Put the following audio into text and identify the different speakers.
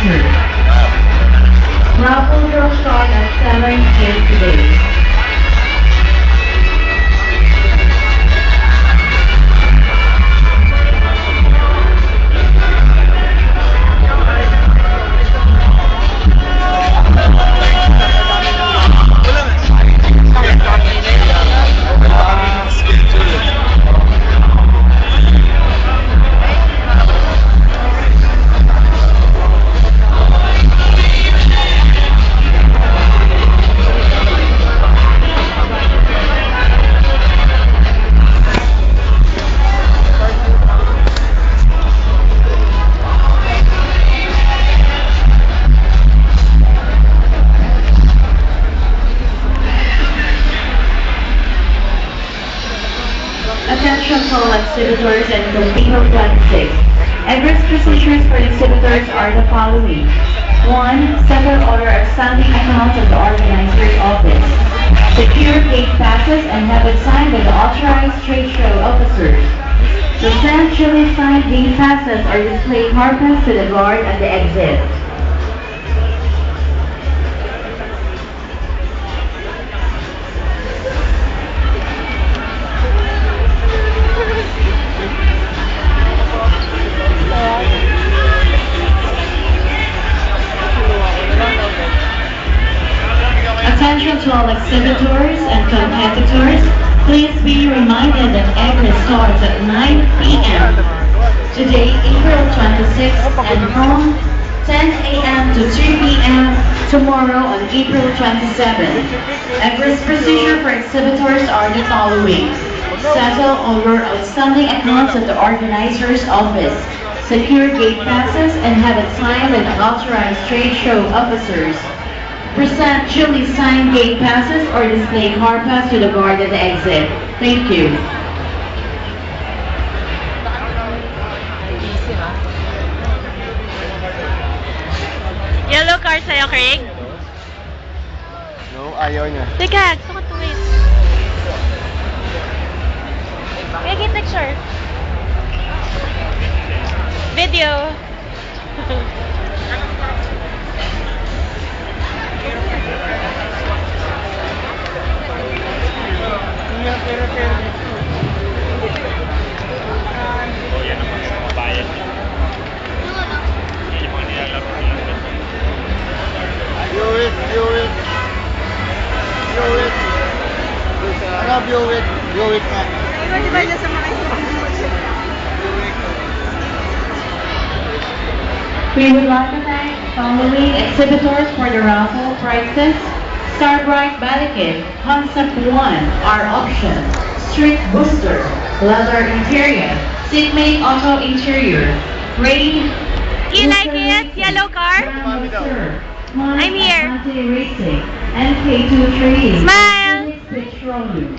Speaker 1: officer. Raffle will start at 7 p.m. today. Attention to all exhibitors and Filipino Flag 6. Everest procedures for exhibitors are the following. 1. Settle order of standing accounts of the organizer's office. Secure gate passes and have it signed by the authorized trade show officers. Present duly signed gate passes or display carpets to the guard at the exit. Attention to all exhibitors and competitors, please be reminded that Everest starts at 9 p.m. today, April 26th, and from 10 a.m. to 2 p.m. tomorrow on April 27th. Everest procedure for exhibitors are the following. Settle over outstanding accounts at the organizer's office. Secure gate passes and have it signed by the authorized trade show officers. Present duly signed gate passes or display car pass to the guard at the exit. Thank you.
Speaker 2: Yellow card sa'yo, Craig?
Speaker 3: No, ayaw niya.
Speaker 2: Teka, gusto ko to wait. Craig, get picture. Video.
Speaker 3: View it na.
Speaker 1: We would like to thank the following exhibitors for the raffle prizes. Starbright Balikin, Concept 1, our option. Street Booster, Leather Interior, Seatmate Auto Interior, Rain,
Speaker 2: You like it? Yellow car? I'm here.
Speaker 1: Racing, MK23,
Speaker 2: Smile!
Speaker 1: Petroleum.